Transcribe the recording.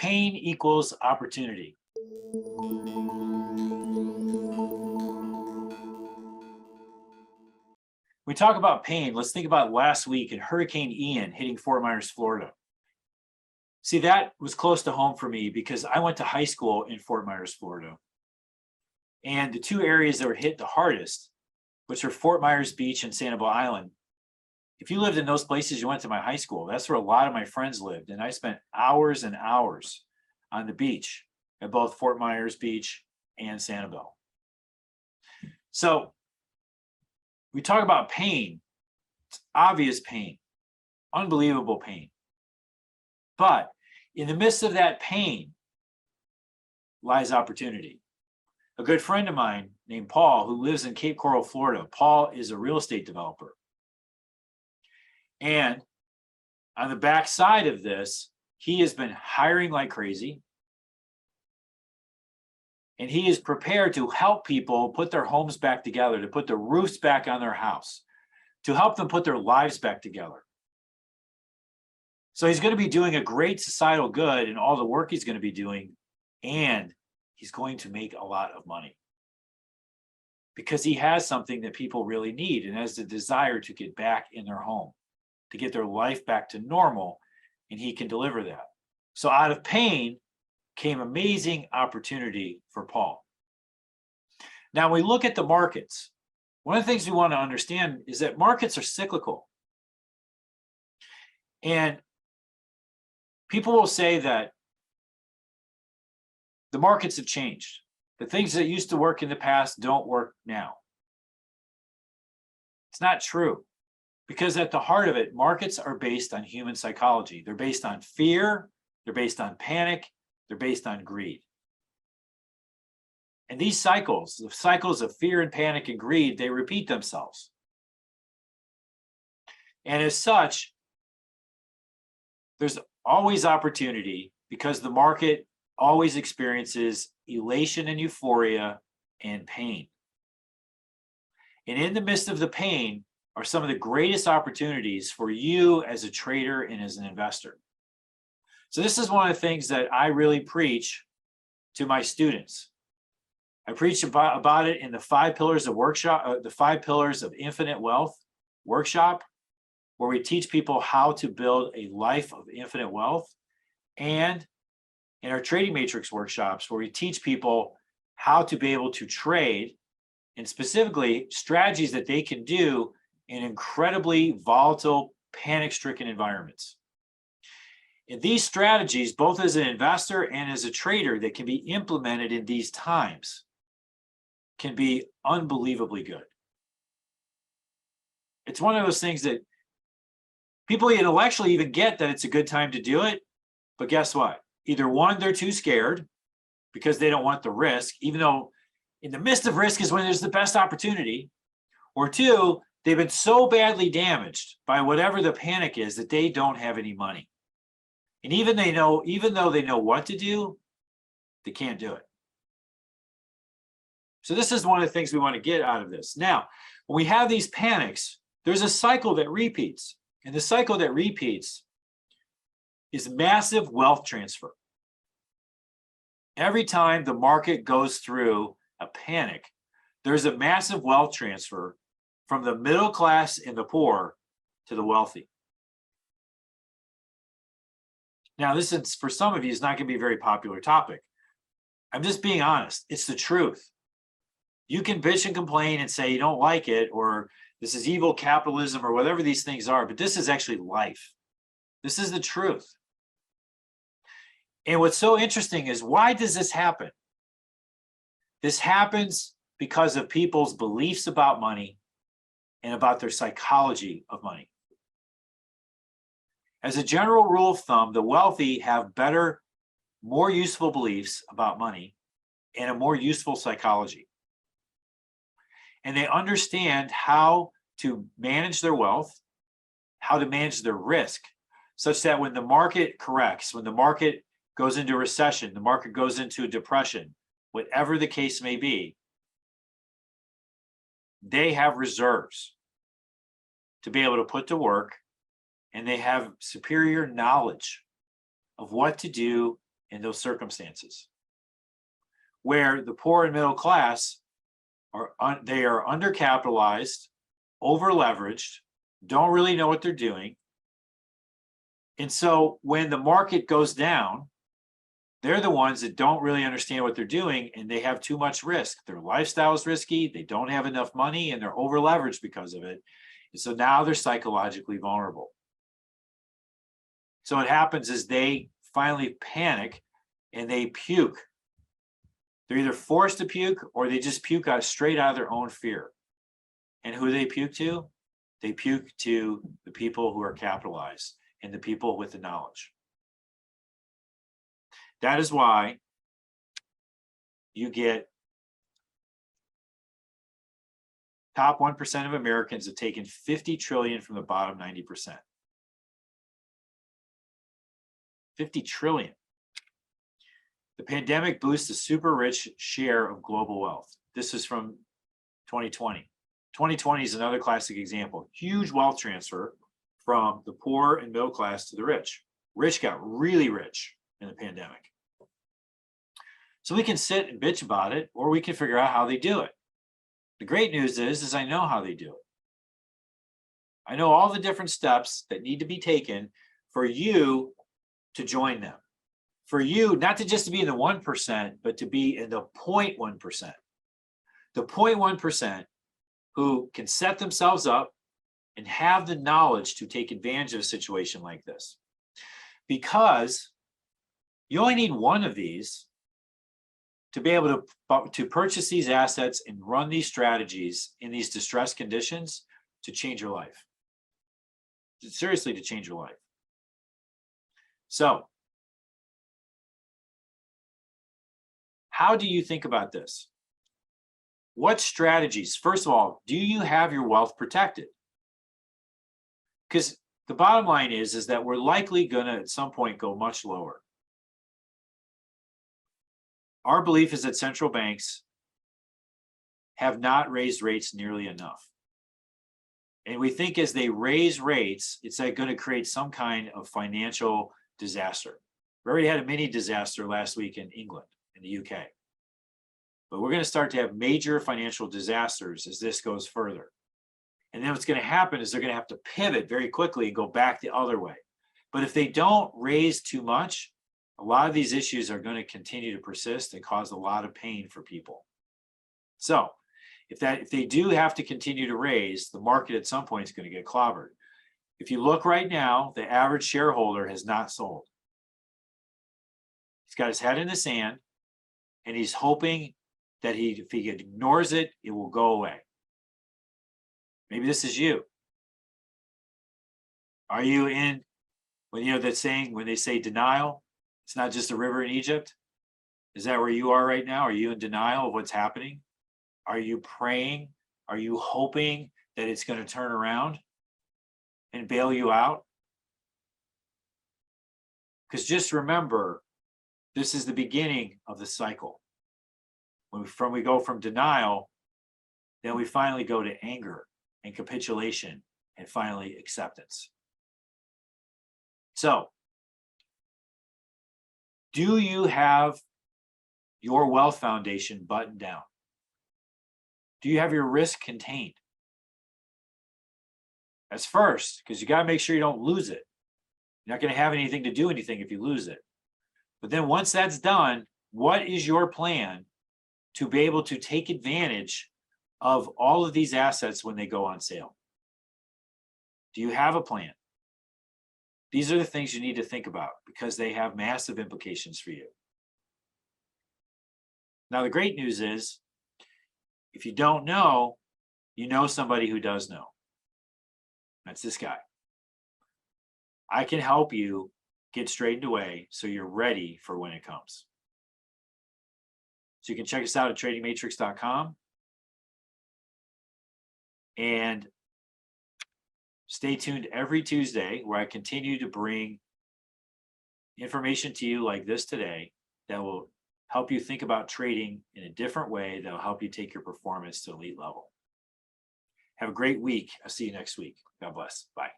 Pain equals opportunity. We talk about pain. Let's think about last week and Hurricane Ian hitting Fort Myers, Florida. See, that was close to home for me because I went to high school in Fort Myers, Florida. And the two areas that were hit the hardest, which are Fort Myers Beach and Sanibel Island. If you lived in those places, you went to my high school. That's where a lot of my friends lived. And I spent hours and hours on the beach at both Fort Myers Beach and Sanibel. So we talk about pain. It's obvious pain, unbelievable pain. But in the midst of that pain lies opportunity. A good friend of mine named Paul, who lives in Cape Coral, Florida, Paul is a real estate developer. And on the backside of this, he has been hiring like crazy. And he is prepared to help people put their homes back together, to put the roofs back on their house, to help them put their lives back together. So he's going to be doing a great societal good in all the work he's going to be doing, and he's going to make a lot of money because he has something that people really need and has the desire to get back in their home, to get their life back to normal, and he can deliver that. So out of pain came amazing opportunity for Paul. Now, when we look at the markets, one of the things we want to understand is that markets are cyclical. And people will say that the markets have changed. The things that used to work in the past don't work now. It's not true, because at the heart of it, markets are based on human psychology. They're based on fear, they're based on panic, they're based on greed. And these cycles, the cycles of fear and panic and greed, they repeat themselves. And as such, there's always opportunity because the market always experiences elation and euphoria and pain. And in the midst of the pain are some of the greatest opportunities for you as a trader and as an investor. So this is one of the things that I really preach to my students. I preach about it in the 5 pillars of workshop, the 5 pillars of infinite wealth workshop, where we teach people how to build a life of infinite wealth, and in our trading matrix workshops, where we teach people how to be able to trade, and specifically strategies that they can do in incredibly volatile, panic-stricken environments. And these strategies, both as an investor and as a trader, that can be implemented in these times, can be unbelievably good. It's one of those things that people intellectually even get that it's a good time to do it, but guess what? Either one, they're too scared because they don't want the risk, even though in the midst of risk is when there's the best opportunity, or two, they've been so badly damaged by whatever the panic is that they don't have any money. And even though they know what to do, they can't do it. So this is one of the things we want to get out of this. Now, when we have these panics, there's a cycle that repeats. And the cycle that repeats is massive wealth transfer. Every time the market goes through a panic, there's a massive wealth transfer from the middle class and the poor to the wealthy. Now, this is, for some of you, is not going to be a very popular topic. I'm just being honest. It's the truth. You can bitch and complain and say you don't like it, or this is evil capitalism, or whatever these things are, but this is actually life. This is the truth. And what's so interesting is, why does this happen? This happens because of people's beliefs about money and about their psychology of money. As a general rule of thumb, the wealthy have better, more useful beliefs about money and a more useful psychology. And they understand how to manage their wealth, how to manage their risk, such that when the market corrects, when the market goes into a recession, the market goes into a depression, whatever the case may be, they have reserves to be able to put to work, and they have superior knowledge of what to do in those circumstances, where the poor and middle class they are undercapitalized, over leveraged, don't really know what they're doing. And so when the market goes down, they're the ones that don't really understand what they're doing, and they have too much risk. Their lifestyle is risky, they don't have enough money, and they're over leveraged because of it. And so now they're psychologically vulnerable. So what happens is they finally panic and they puke. They're either forced to puke or they just puke out straight out of their own fear. And who do they puke to? They puke to the people who are capitalized and the people with the knowledge. That is why you get top 1% of Americans have taken 50 trillion from the bottom 90%. 50 trillion. The pandemic boosts the super rich share of global wealth. This is from 2020. 2020 is another classic example. Huge wealth transfer from the poor and middle class to the rich. Rich got really rich in the pandemic. So we can sit and bitch about it, or we can figure out how they do it. The great news is I know how they do it. I know all the different steps that need to be taken for you to join them. For you, not to just to be in the 1%, but to be in the 0.1%. The 0.1% who can set themselves up and have the knowledge to take advantage of a situation like this. Because you only need one of these to be able to purchase these assets and run these strategies in these distressed conditions to change your life. Seriously, to change your life. So, how do you think about this? What strategies? First of all, do you have your wealth protected? Because the bottom line is that we're likely going to at some point go much lower. Our belief is that central banks have not raised rates nearly enough. And we think as they raise rates, it's like going to create some kind of financial disaster. We already had a mini disaster last week in England, in the UK. But we're going to start to have major financial disasters as this goes further. And then what's going to happen is they're going to have to pivot very quickly and go back the other way. But if they don't raise too much, a lot of these issues are going to continue to persist and cause a lot of pain for people. So if they do have to continue to raise, the market at some point is going to get clobbered. If you look right now, the average shareholder has not sold. He's got his head in the sand, and he's hoping that if he ignores it, it will go away. Maybe this is you. Are you in, that saying, when they say denial, it's not just a river in Egypt? Is that where you are right now? Are you in denial of what's happening? Are you praying? Are you hoping that it's going to turn around and bail you out? Because just remember, this is the beginning of the cycle. When we go from denial, then we finally go to anger and capitulation and finally acceptance. So, do you have your wealth foundation buttoned down? Do you have your risk contained? That's first, because you got to make sure you don't lose it. You're not going to have anything to do anything if you lose it. But then once that's done, what is your plan to be able to take advantage of all of these assets when they go on sale? Do you have a plan? These are the things you need to think about because they have massive implications for you. Now, the great news is, if you don't know, you know somebody who does know. That's this guy. I can help you get straightened away so you're ready for when it comes. So you can check us out at tradingmatrix.com. And stay tuned every Tuesday where I continue to bring information to you like this today that will help you think about trading in a different way that will help you take your performance to elite level. Have a great week. I'll see you next week. God bless. Bye.